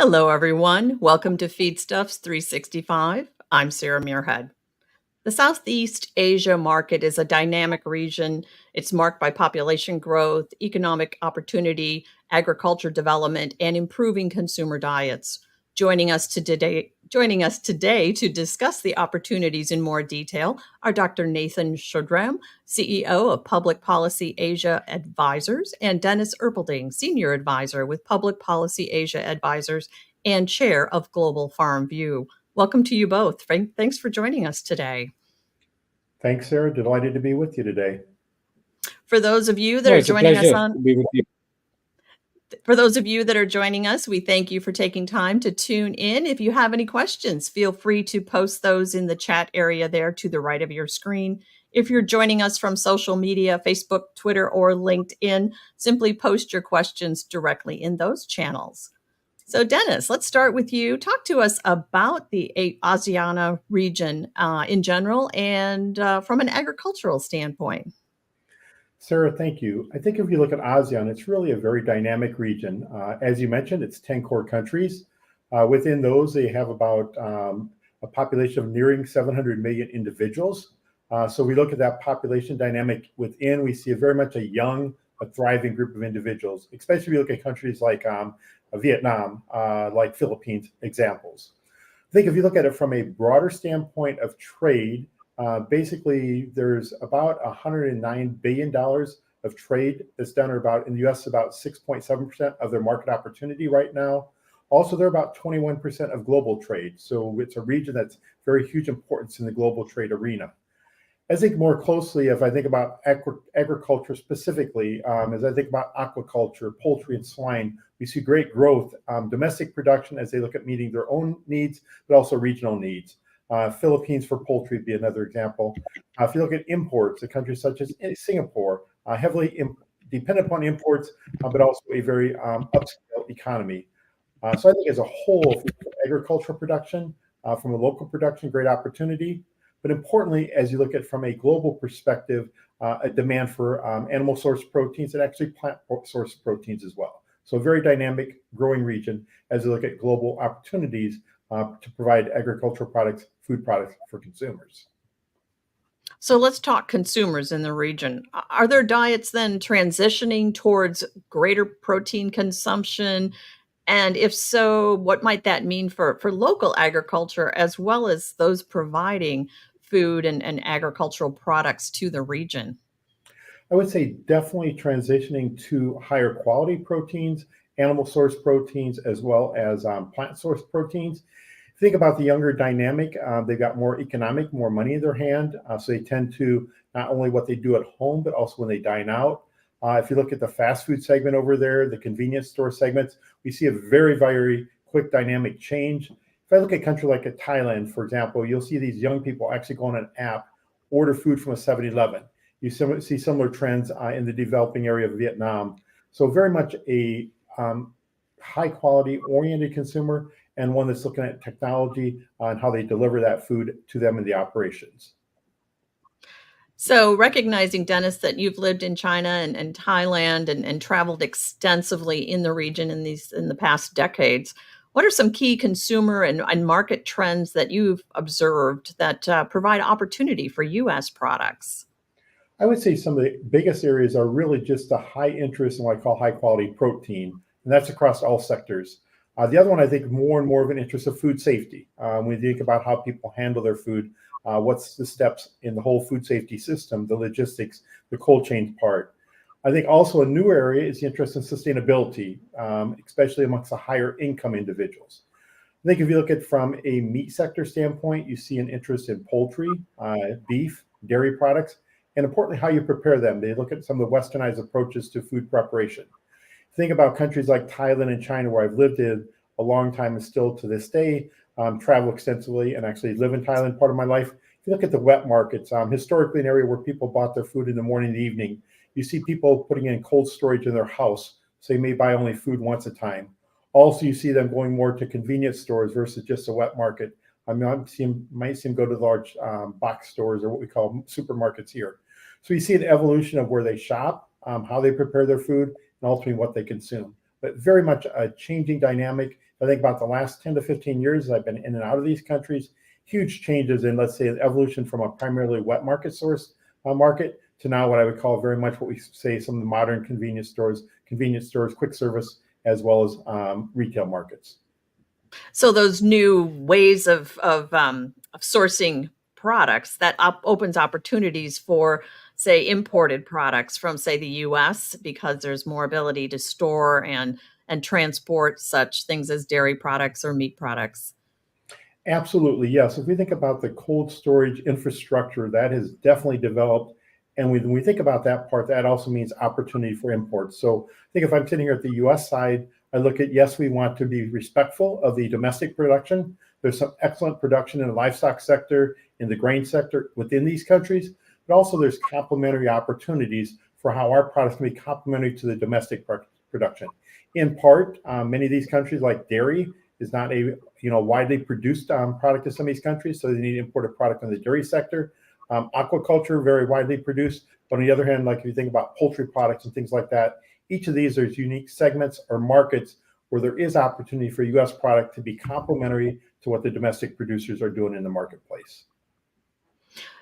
Hello, everyone. Welcome to Feedstuffs 365. I'm Sarah Muirhead. The Southeast Asia market is a dynamic region. It's marked by population growth, economic opportunity, agriculture development, and improving consumer diets. Joining us today to discuss the opportunities in more detail are Dr. Nathan Sundram, CEO of Public Policy Asia Advisors, and Dennis Erpelding, Senior Advisor with Public Policy Asia Advisors and Chair of Global Farm View. Welcome to you both. Thanks for joining us today. Thanks, Sarah. Delighted to be with you today. For those of you that are It's a joining us pleasure on to be with you. For those of you that are joining us, we thank you for taking time to tune in. If you have any questions, feel free to post those in the chat area there to the right of your screen. If you're joining us from social media, Facebook, Twitter, or LinkedIn, simply post your questions directly in those channels. So Dennis, let's start with you. Talk to us about the ASEAN region in general and from an agricultural standpoint. Sarah, thank you. I think if you look at ASEAN, it's really a very dynamic region. As you mentioned, it's 10 core countries. Within those, they have about a population of nearing 700 million individuals. So we look at that population dynamic within, we see very much a young, a thriving group of individuals, especially if you look at countries like Vietnam, like Philippines examples. I think if you look at it from a broader standpoint of trade, basically there's about $109 billion of trade that's done, or about in the US, about 6.7% of their market opportunity right now. Also, they're about 21% of global trade. So it's a region that's very huge importance in the global trade arena. I think more closely, if I think about agriculture specifically, as I think about aquaculture, poultry, and swine, we see great growth, domestic production as they look at meeting their own needs, but also regional needs. Philippines for poultry would be another example. If you look at imports, the countries such as Singapore, heavily dependent upon imports, but also a very upscale economy. So I think as a whole, agricultural production, from a local production, great opportunity. But importantly, as you look at from a global perspective, a demand for animal source proteins and actually plant source proteins as well. So a very dynamic, growing region as you look at global opportunities to provide agricultural products, food products for consumers. So let's talk consumers in the region. Are their diets then transitioning towards greater protein consumption? And if so, what might that mean for local agriculture as well as those providing food and agricultural products to the region? I would say definitely transitioning to higher quality proteins, animal source proteins, as well as plant source proteins. Think about the younger dynamic. They've got more economic, more money in their hand. So they tend to not only what they do at home, but also when they dine out. If you look at the fast food segment over there, the convenience store segments, we see a very, very quick dynamic change. If I look at a country like Thailand, for example, you'll see these young people actually go on an app, order food from a 7-Eleven. You see similar trends in the developing area of Vietnam. So very much a high quality oriented consumer, and one that's looking at technology and how they deliver that food to them in the operations. So recognizing, Dennis, that you've lived in China and Thailand and traveled extensively in the region in the past decades, what are some key consumer and market trends that you've observed that provide opportunity for U.S. products? I would say some of the biggest areas are really just a high interest in what I call high quality protein, and that's across all sectors. The other one, I think, more and more of an interest of food safety. When you think about how people handle their food, what's the steps in the whole food safety system, the logistics, the cold chain part. I think also a new area is the interest in sustainability, especially amongst the higher income individuals. I think if you look at from a meat sector standpoint, you see an interest in poultry, beef, dairy products, and importantly, how you prepare them. They look at some of the westernized approaches to food preparation. Think about countries like Thailand and China, where I've lived in a long time and still to this day, travel extensively and actually live in Thailand part of my life. If you look at the wet markets, historically an area where people bought their food in the morning and the evening, you see people putting in cold storage in their house, so they may buy only food once a time. Also, you see them going more to convenience stores versus just a wet market. I might see them go to large box stores or what we call supermarkets here. So you see an evolution of where they shop, how they prepare their food, and ultimately what they consume. But very much a changing dynamic. I think about the last 10 to 15 years, I've been in and out of these countries, huge changes in, let's say, the evolution from a primarily wet market source market to now what I would call very much what we say some of the modern convenience stores, quick service, as well as retail markets. So those new ways of sourcing products that opens opportunities for, say, imported products from, say, the U.S. because there's more ability to store and transport such things as dairy products or meat products. Absolutely, yes. If we think about the cold storage infrastructure, that has definitely developed. And when we think about that part, that also means opportunity for imports. So I think if I'm sitting here at the US side, I look at, yes, we want to be respectful of the domestic production. There's some excellent production in the livestock sector, in the grain sector within these countries, but also there's complementary opportunities for how our products can be complementary to the domestic production. In part, many of these countries like dairy is not a widely produced product in some of these countries, so they need imported product in the dairy sector. Aquaculture, very widely produced, but on the other hand, like if you think about poultry products and things like that, each of these are unique segments or markets where there is opportunity for U.S. product to be complementary to what the domestic producers are doing in the marketplace.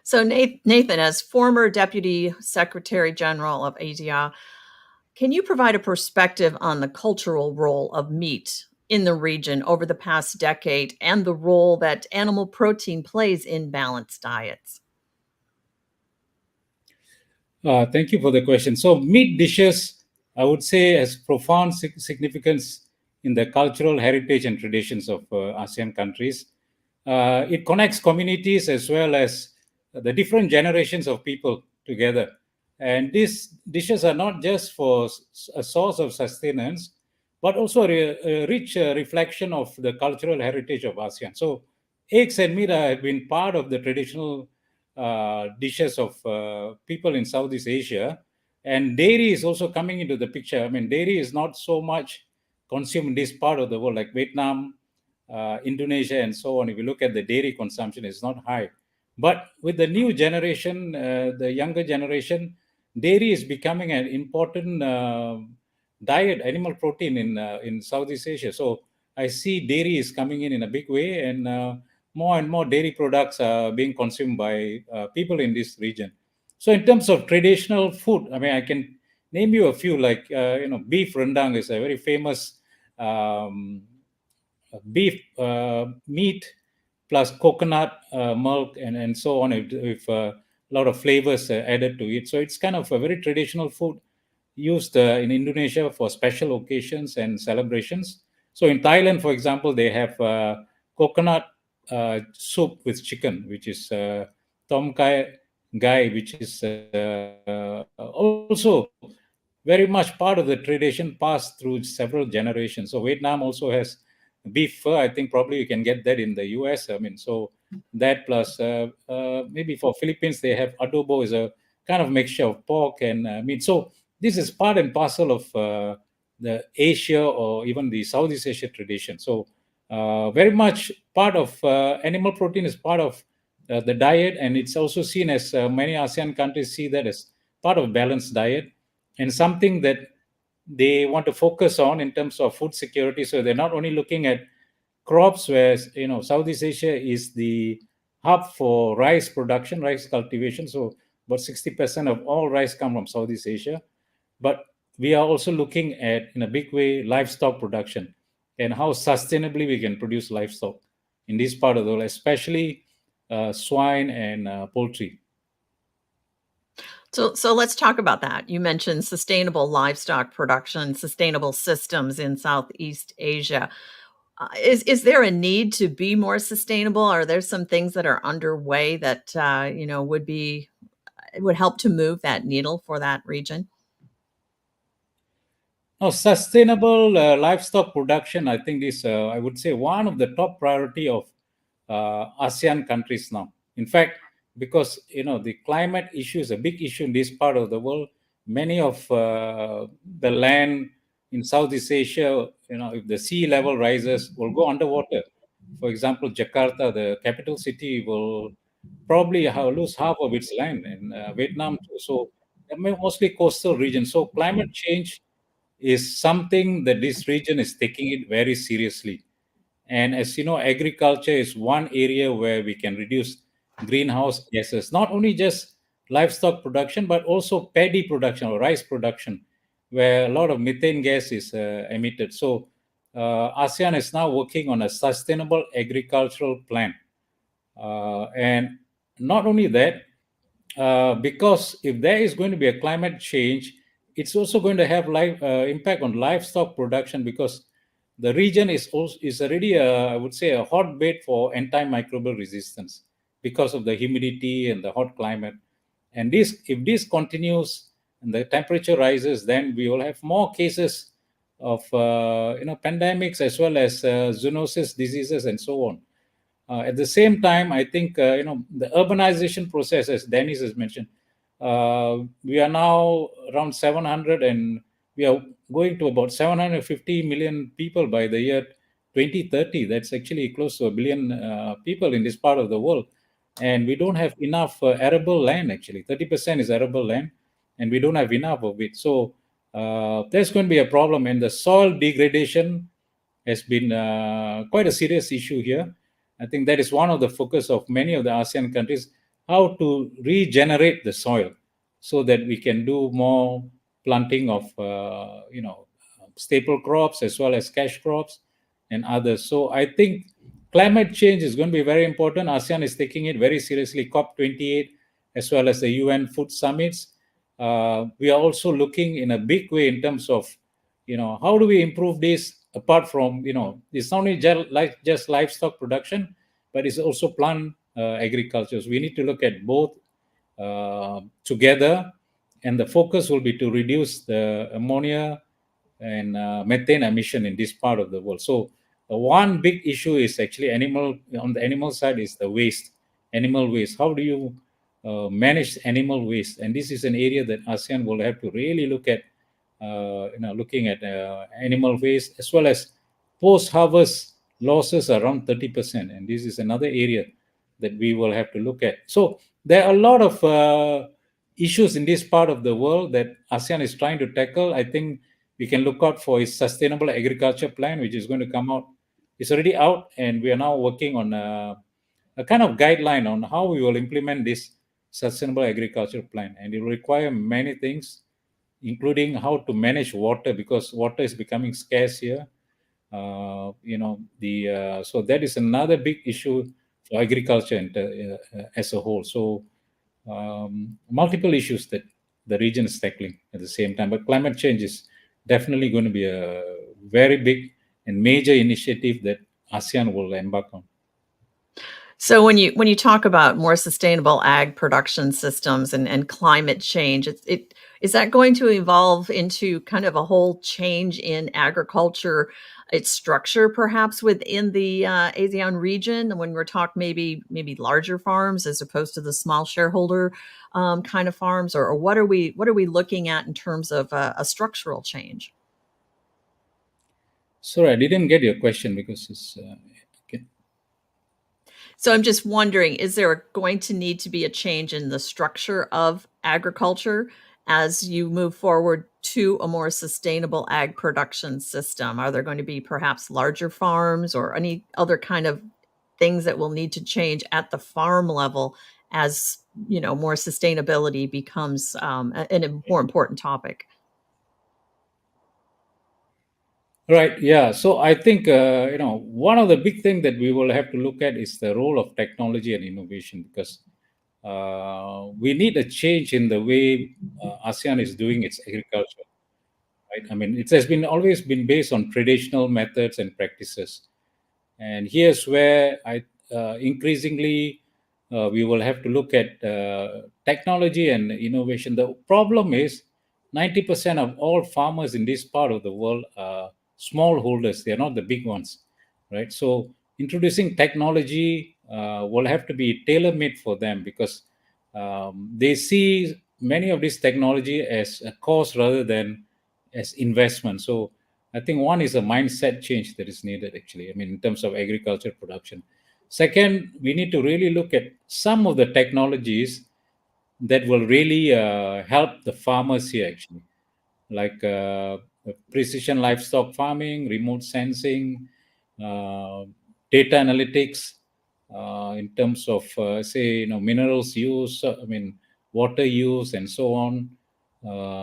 So Nathan, as former Deputy Secretary General of ASEAN, can you provide a perspective on the cultural role of meat in the region over the past decade and the role that animal protein plays in balanced diets? Thank you for the question. So meat dishes, I would say, has profound significance in the cultural heritage and traditions of ASEAN countries. It connects communities as well as the different generations of people together. And these dishes are not just for a source of sustenance, but also a rich reflection of the cultural heritage of ASEAN. So eggs and meat have been part of the traditional dishes of people in Southeast Asia. And dairy is also coming into the picture. I mean, dairy is not so much consumed in this part of the world, like Vietnam, Indonesia, and so on. If you look at the dairy consumption, it's not high. But with the new generation, the younger generation, dairy is becoming an important diet, animal protein in Southeast Asia. So I see dairy is coming in a big way, and more and more dairy products are being consumed by people in this region. So in terms of traditional food, I mean, I can name you a few, like beef rendang is a very famous beef meat plus coconut milk and so on, with a lot of flavors added to it. So it's kind of a very traditional food used in Indonesia for special occasions and celebrations. So in Thailand, for example, they have coconut soup with chicken, which is tom kai gai, which is also very much part of the tradition passed through several generations. So Vietnam also has beef pho. I think probably you can get that in the US. I mean, so that plus maybe for Philippines they have adobo, is a kind of mixture of pork and meat. So this is part and parcel of the Asia or even the Southeast Asia tradition. So very much part of animal protein is part of the diet, and it's also seen as many ASEAN countries see that as part of balanced diet and something that they want to focus on in terms of food security. So they're not only looking at crops, where Southeast Asia is the hub for rice production, rice cultivation. So about 60% of all rice come from Southeast Asia. But we are also looking at, in a big way, livestock production and how sustainably we can produce livestock in this part of the world, especially swine and poultry. So let's talk about that. You mentioned sustainable livestock production, sustainable systems in Southeast Asia. Is there a need to be more sustainable? Are there some things that are underway that would help to move that needle for that region? Now, sustainable livestock production, I think, is, I would say, one of the top priority of ASEAN countries now. In fact, because the climate issue is a big issue in this part of the world. Many of the land in Southeast Asia, if the sea level rises, will go underwater. For example, Jakarta, the capital city, will probably lose half of its land, and Vietnam too. So mostly coastal regions. So climate change is something that this region is taking it very seriously. And as you know, agriculture is one area where we can reduce greenhouse gases, not only just livestock production, but also paddy production or rice production, where a lot of methane gas is emitted. So ASEAN is now working on a sustainable agricultural plan. And not only that, because if there is going to be a climate change, it's also going to have impact on livestock production, because the region is already I would say a hotbed for antimicrobial resistance because of the humidity and the hot climate. And if this continues and the temperature rises, then we will have more cases of pandemics as well as zoonosis diseases and so on. At the same time, I think the urbanization process, as Dennis has mentioned, we are now around 700, and we are going to about 750 million people by the year 2030. That's actually close to a billion people in this part of the world, and we don't have enough arable land. Actually, 30% is arable land, and we don't have enough of it. So there's going to be a problem, and the soil degradation has been quite a serious issue here. I think that is one of the focus of many of the ASEAN countries, how to regenerate the soil so that we can do more planting of, staple crops as well as cash crops and others. So I think climate change is going to be very important. ASEAN is taking it very seriously, COP28, as well as the UN food summits. We are also looking in a big way in terms of, how do we improve this apart from, it's not only just livestock production, but it's also plant agriculture. So we need to look at both together, and the focus will be to reduce the ammonia and methane emission in this part of the world. So one big issue is actually on the animal side is the waste, animal waste. How do you manage animal waste? And this is an area that ASEAN will have to really look at, looking at animal waste, as well as post-harvest losses around 30%. And this is another area that we will have to look at. So there are a lot of issues in this part of the world that ASEAN is trying to tackle. I think we can look out for its sustainable agriculture plan, which is going to come out. It's already out, and we are now working on a kind of guideline on how we will implement this sustainable agriculture plan. And it will require many things, including how to manage water, because water is becoming scarce here. So that is another big issue for agriculture as a whole. So multiple issues that the region is tackling at the same time. But climate change is definitely going to be a very big and major initiative that ASEAN will embark on. So when you talk about more sustainable ag production systems and climate change, is that going to evolve into kind of a whole change in agriculture, its structure perhaps within the ASEAN region when we're talking maybe larger farms as opposed to the small shareholder kind of farms, or what are we looking at in terms of a structural change? Sorry, I didn't get your question because it's. Okay. So I'm just wondering, is there going to need to be a change in the structure of agriculture as you move forward to a more sustainable ag production system? Are there going to be perhaps larger farms or any other kind of things that will need to change at the farm level as, more sustainability becomes a more important topic? Right. Yeah. So I think one of the big things that we will have to look at is the role of technology and innovation, because we need a change in the way ASEAN is doing its agriculture. Right. I mean, it has been always been based on traditional methods and practices, and here's where I increasingly we will have to look at technology and innovation. The problem is 90% of all farmers in this part of the world are smallholders. They are not the big ones, right? So introducing technology will have to be tailor-made for them, because they see many of this technology as a cost rather than as investment. So I think one is a mindset change that is needed, actually. I mean, in terms of agriculture production. Second, we need to really look at some of the technologies that will really help the farmers here, actually, like precision livestock farming, remote sensing, data analytics in terms of, say, minerals use, water use, and so on,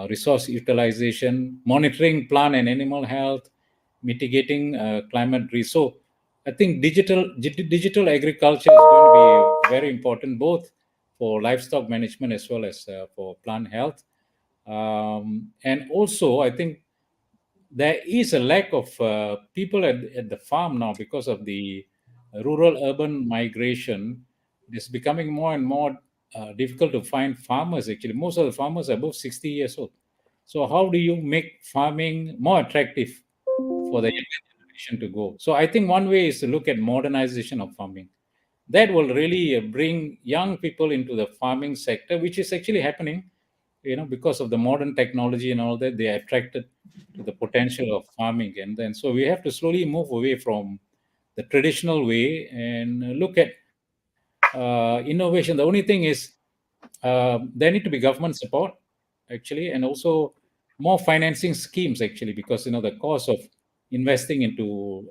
resource utilization, monitoring plant and animal health, mitigating climate risk. So I think digital agriculture is going to be very important, both for livestock management as well as for plant health. And also, I think there is a lack of people at the farm now because of the rural-urban migration. It is becoming more and more difficult to find farmers. Actually, most of the farmers are above 60 years old. So how do you make farming more attractive for the younger generation to go? So I think one way is to look at modernization of farming. That will really bring young people into the farming sector, which is actually happening, because of the modern technology and all that. They are attracted to the potential of farming. And then, so we have to slowly move away from the traditional way and look at innovation. The only thing is there need to be government support, actually, and also more financing schemes, actually, because the cost of investing into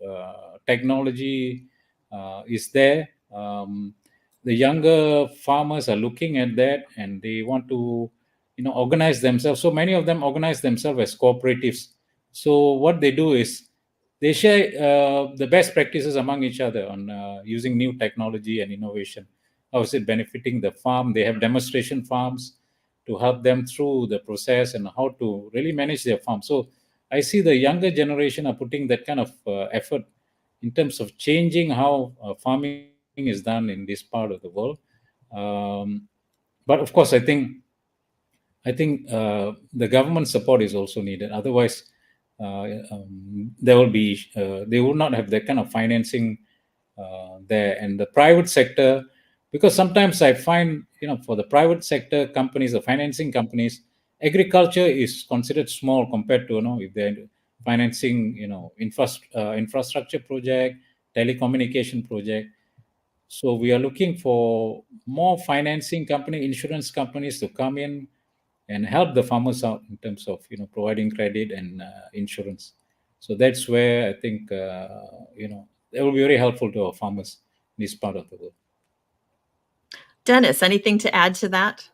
technology is there. The younger farmers are looking at that, and they want to organize themselves. So many of them organize themselves as cooperatives. So what they do is they share the best practices among each other on using new technology and innovation. How is it benefiting the farm? They have demonstration farms to help them through the process and how to really manage their farm. So I see the younger generation are putting that kind of effort in terms of changing how farming is done in this part of the world. But of course, I think the government support is also needed. Otherwise, there will be they will not have that kind of financing there. And the private sector, because sometimes I find for the private sector companies, the financing companies, agriculture is considered small compared to if they're financing infrastructure project, telecommunication project. So we are looking for more financing company, insurance companies to come in and help the farmers out in terms of providing credit and insurance. So that's where I think that will be very helpful to our farmers in this part of the world. Dennis, anything to add to that?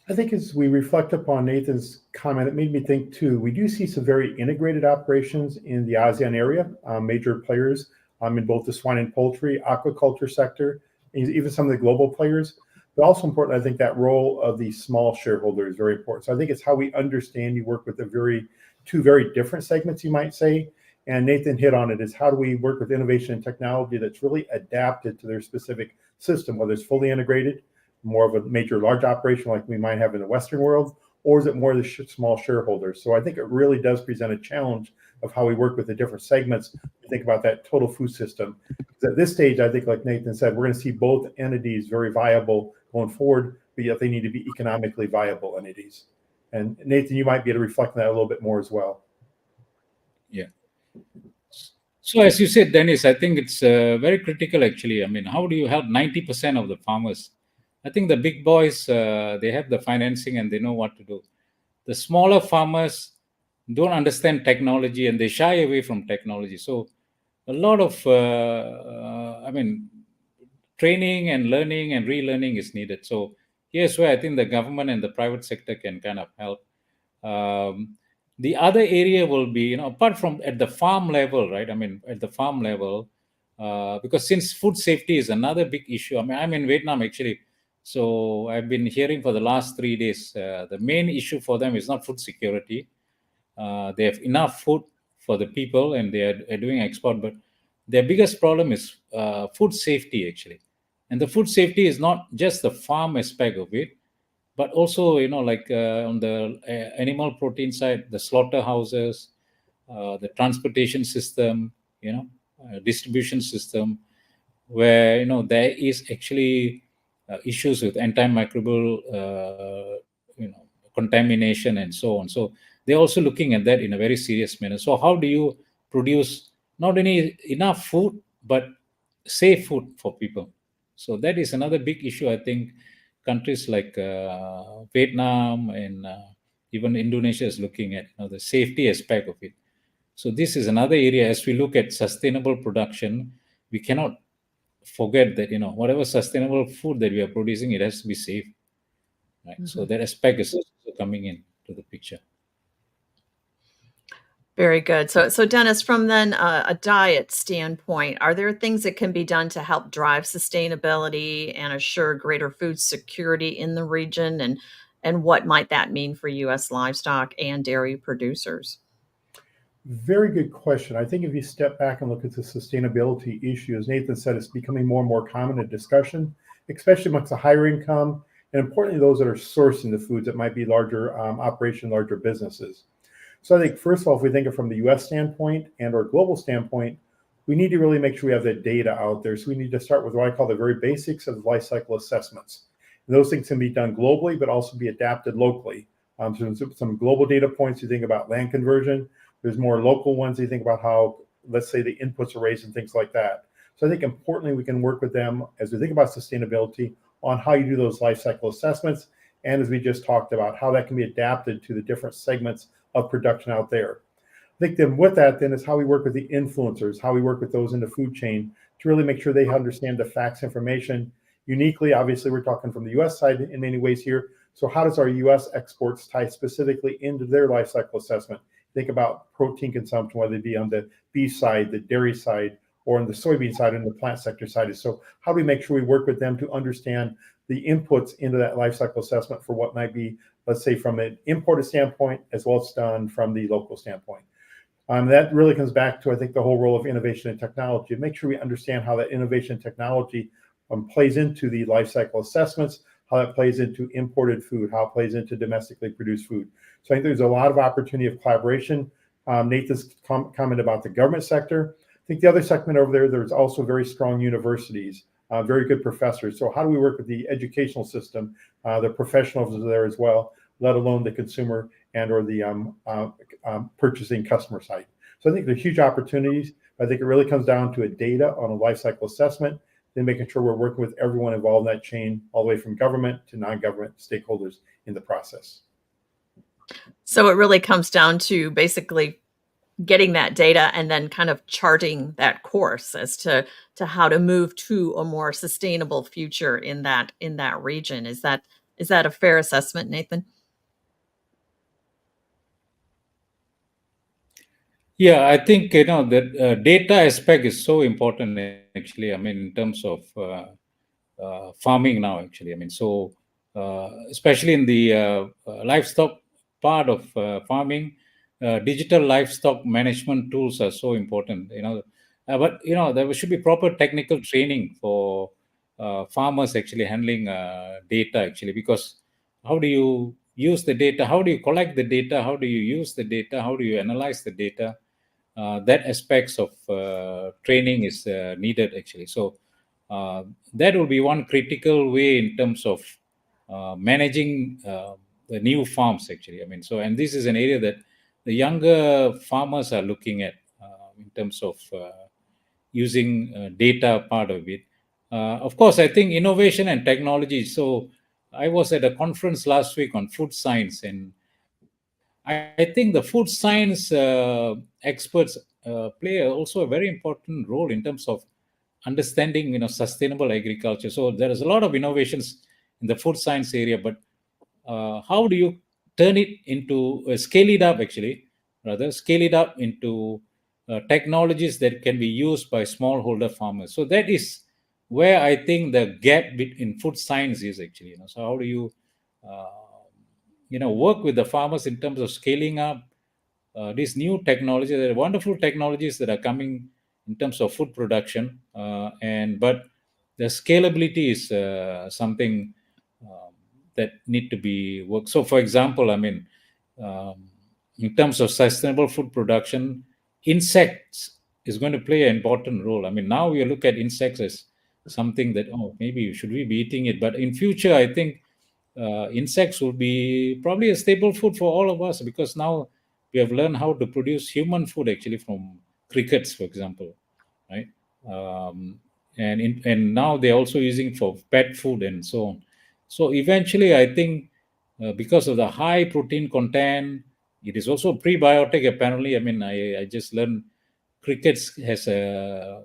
I think as we reflect upon Nathan's comment, it made me think too, we do see some very integrated operations in the ASEAN area, major players in both the swine and poultry, aquaculture sector, and even some of the global players. But also important, I think that role of the small shareholder is very important. So I think it's how we understand you work with two very different segments, you might say. And Nathan hit on it, is how do we work with innovation and technology that's really adapted to their specific system, whether it's fully integrated, more of a major large operation like we might have in the Western world, or is it more the small shareholders? So I think it really does present a challenge of how we work with the different segments. Think about that total food system. Because at this stage, I think, like Nathan said, we're going to see both entities very viable going forward, but yet they need to be economically viable entities. And Nathan, you might be able to reflect on that a little bit more as well. Yeah. So as you said, Dennis, I think it's very critical, actually. How do you help 90% of the farmers? I think the big boys, they have the financing and they know what to do. The smaller farmers don't understand technology and they shy away from technology. So a lot of, training and learning and relearning is needed. So here's where I think the government and the private sector can kind of help. The other area will be, apart from at the farm level, right? At the farm level, because since food safety is another big issue. I'm in Vietnam, actually. So I've been hearing for the last 3 days, the main issue for them is not food security. They have enough food for the people and they are doing export, but their biggest problem is food safety, actually. And the food safety is not just the farm aspect of it, but also, on the animal protein side, the slaughterhouses, the transportation system, distribution system, where, there is actually issues with antimicrobial, contamination and so on. So they're also looking at that in a very serious manner. So how do you produce not only enough food, but safe food for people? So that is another big issue. I think countries like Vietnam and even Indonesia is looking at the safety aspect of it. So this is another area. As we look at sustainable production, we cannot forget that, whatever sustainable food that we are producing, it has to be safe, right? So that aspect is also coming in to the picture. Very good. So Dennis, from then a diet standpoint, are there things that can be done to help drive sustainability and assure greater food security in the region? And what might that mean for U.S. livestock and dairy producers? Very good question. I think if you step back and look at the sustainability issue, as Nathan said, it's becoming more and more common in discussion, especially amongst the higher income, and importantly, those that are sourcing the foods that might be larger operation, larger businesses. So I think, first of all, if we think of from the US standpoint and or global standpoint, we need to really make sure we have the data out there. So we need to start with what I call the very basics of life cycle assessments. And those things can be done globally, but also be adapted locally. So some global data points, you think about land conversion. There's more local ones, you think about how, let's say, the inputs are raised and things like that. So I think importantly, we can work with them as we think about sustainability on how you do those life cycle assessments. And as we just talked about, how that can be adapted to the different segments of production out there. I think then with that then is how we work with the influencers, how we work with those in the food chain to really make sure they understand the facts, information. Uniquely, obviously, we're talking from the US side in many ways here. So how does our US exports tie specifically into their life cycle assessment? Think about protein consumption, whether it be on the beef side, the dairy side, or on the soybean side and the plant sector side. So how do we make sure we work with them to understand the inputs into that life cycle assessment for what might be, let's say, from an imported standpoint, as well as done from the local standpoint. That really comes back to, I think, the whole role of innovation and technology. Make sure we understand how that innovation and technology plays into the life cycle assessments, how that plays into imported food, how it plays into domestically produced food. So I think there's a lot of opportunity of collaboration. Nathan's comment about the government sector. I think the other segment over there, there's also very strong universities, very good professors. So how do we work with the educational system, the professionals are there as well, let alone the consumer and or the purchasing customer side. So I think there's huge opportunities. I think it really comes down to a data on a life cycle assessment, then making sure we're working with everyone involved in that chain, all the way from government to non-government stakeholders in the process. So it really comes down to basically getting that data and then kind of charting that course as to how to move to a more sustainable future in that region. Is that a fair assessment, Nathan? Yeah, I think the data aspect is so important. Actually, I mean, in terms of farming now. Actually, I mean, so especially in the livestock part of farming, digital livestock management tools are so important. But there should be proper technical training for farmers actually handling data. Actually, because how do you use the data? How do you collect the data? How do you use the data? How do you analyze the data? That aspects of training is needed actually. So that will be one critical way in terms of managing the new farms actually. I mean, so and this is an area that the younger farmers are looking at in terms of using data part of it. Of course, I think innovation and technology. So I was at a conference last week on food science, and I think the food science experts play also a very important role in terms of understanding, sustainable agriculture. So there is a lot of innovations in the food science area, but how do you turn it into scale it up? Actually, rather scale it up into technologies that can be used by smallholder farmers. So that is where I think the gap in food science is actually. So how do you uh, work with the farmers in terms of scaling up these new technologies? There are wonderful technologies that are coming in terms of food production, but the scalability is something that need to be worked. So, for example, I mean, um, in terms of sustainable food production, insects is going to play an important role. I mean, now we look at insects as something that, maybe should we be eating it? But in future, I think insects will be probably a staple food for all of us, because now we have learned how to produce human food actually from crickets, for example, right? Um, and now they're also using for pet food and so on. So eventually, I think because of the high protein content, it is also prebiotic. Apparently, I mean, I just learned crickets has a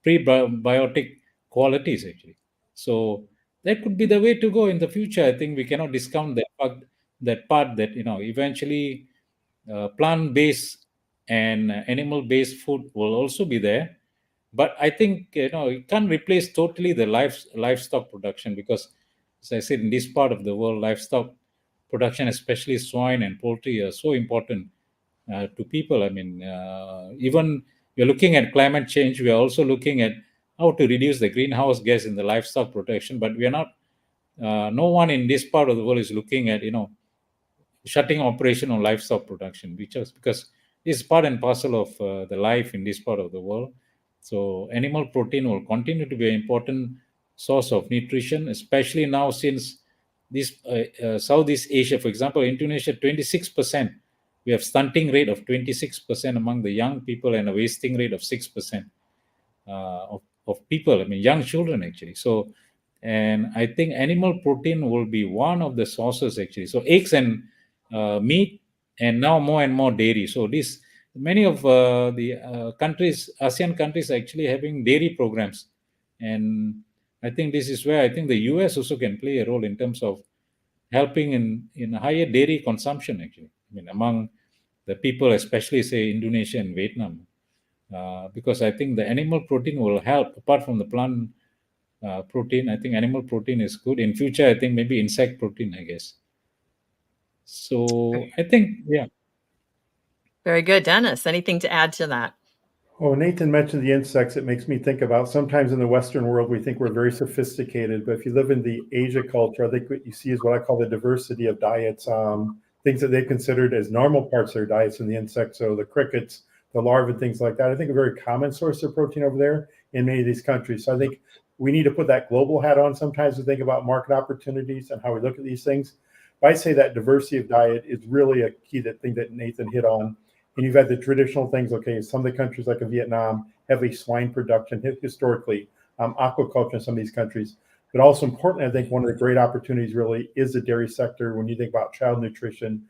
prebiotic qualities actually. So that could be the way to go in the future. I think we cannot discount that part that eventually plant-based and animal-based food will also be there. But I think it can't replace totally the livestock production, because, as I said, in this part of the world, livestock production, especially swine and poultry, are so important to people. I mean, even we're looking at climate change. We are also looking at how to reduce the greenhouse gas in the livestock protection. But we are not. No one in this part of the world is looking at shutting operation on livestock production, because it's part and parcel of the life in this part of the world. So animal protein will continue to be an important source of nutrition, especially now since this Southeast Asia, for example, Indonesia, 26%. We have stunting rate of 26% among the young people and a wasting rate of 6% of people. I mean, young children actually. So, and I think animal protein will be one of the sources actually. So eggs and meat, and now more and more dairy. So this many of the countries, ASEAN countries, are actually having dairy programs, and I think this is where I think the US also can play a role in terms of helping in higher dairy consumption actually. I mean, among the people, especially say Indonesia and Vietnam, because I think the animal protein will help apart from the plant protein. I think animal protein is good. In future, I think maybe insect protein, I guess. So I think, yeah. Very good. Dennis, anything to add to that? Oh, Nathan mentioned the insects. It makes me think about sometimes in the Western world, we think we're very sophisticated, but if you live in the Asia culture, I think what you see is what I call the diversity of diets, things that they considered as normal parts of their diets in the insects. So the crickets, the larvae, things like that. I think a very common source of protein over there in many of these countries. So I think we need to put that global hat on sometimes to think about market opportunities and how we look at these things. But I say that diversity of diet is really a key thing that Nathan hit on. And you've had the traditional things. Okay, some of the countries like in Vietnam have a swine production historically, aquaculture in some of these countries. But also importantly, I think one of the great opportunities really is the dairy sector when you think about child nutrition,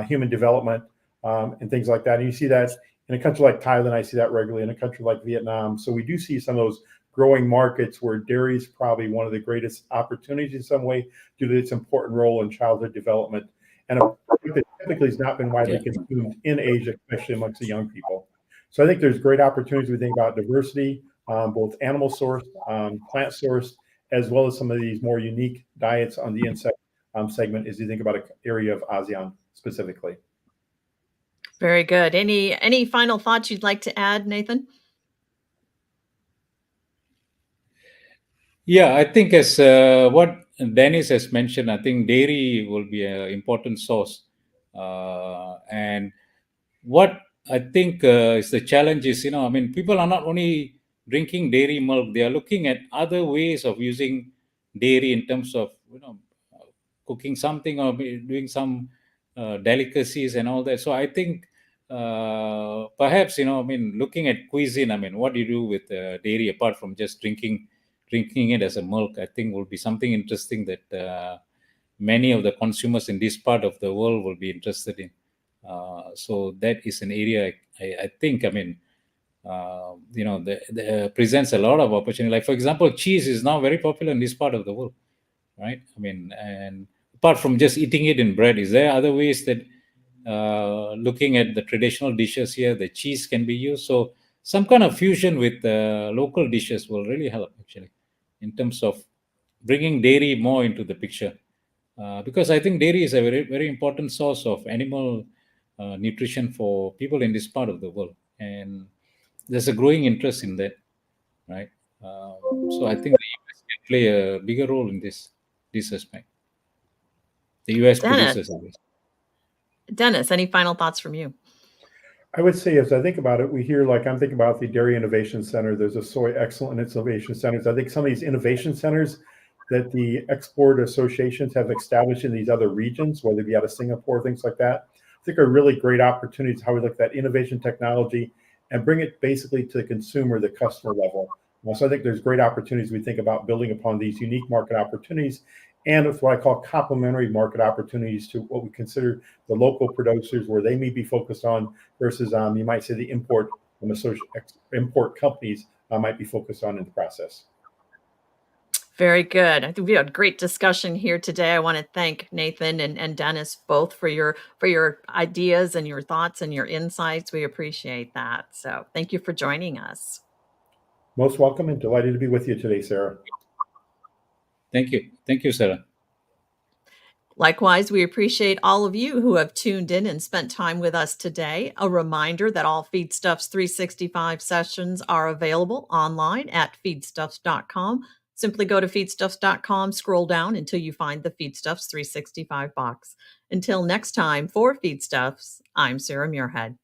human development, and things like that. And you see that in a country like Thailand. I see that regularly in a country like Vietnam. So we do see some of those growing markets where dairy is probably one of the greatest opportunities in some way due to its important role in childhood development. And a product that typically has not been widely consumed in Asia, especially amongst the young people. So I think there's great opportunities. We think about diversity, both animal sourced, plant sourced, as well as some of these more unique diets on the insect segment as you think about an area of ASEAN specifically. Very good. Any final thoughts you'd like to add, Nathan? Yeah, I think as what Dennis has mentioned, I think dairy will be an important source. And what I think is the challenge is, I mean, people are not only drinking dairy milk, they are looking at other ways of using dairy in terms of, cooking something or doing some delicacies and all that. So I think perhaps, I mean, looking at cuisine, I mean, what do you do with dairy apart from just drinking it as a milk, I think will be something interesting that many of the consumers in this part of the world will be interested in. So that is an area I think, I mean, presents a lot of opportunity. Like, for example, cheese is now very popular in this part of the world, right? I mean, and apart from just eating it in bread, is there other ways that looking at the traditional dishes here, the cheese can be used? So some kind of fusion with local dishes will really help actually in terms of bringing dairy more into the picture, because I think dairy is a very, very important source of animal nutrition for people in this part of the world, and there's a growing interest in that, right? So I think the US can play a bigger role in this aspect. The US producers, I guess. Dennis, any final thoughts from you? I would say, as I think about it, we hear, like, I'm thinking about the Dairy Innovation Center. There's a Soy Excellence Innovation Centers. I think some of these innovation centers that the export associations have established in these other regions, whether it be out of Singapore, things like that, I think are really great opportunities how we look at that innovation technology and bring it basically to the consumer, the customer level. So I think there's great opportunities we think about building upon these unique market opportunities, and it's what I call complementary market opportunities to what we consider the local producers, where they may be focused on versus you might say the import companies might be focused on in the process. Very good. I think we had a great discussion here today. I want to thank Nathan and Dennis both for your ideas and your thoughts and your insights. We appreciate that. So thank you for joining us. Most welcome and delighted to be with you today, Sarah. Thank you. Thank you, Sarah. Likewise, we appreciate all of you who have tuned in and spent time with us today. A reminder that all Feedstuffs 365 sessions are available online at feedstuffs.com. Simply go to feedstuffs.com, scroll down until you find the Feedstuffs 365 box. Until next time, for Feedstuffs, I'm Sarah Muirhead.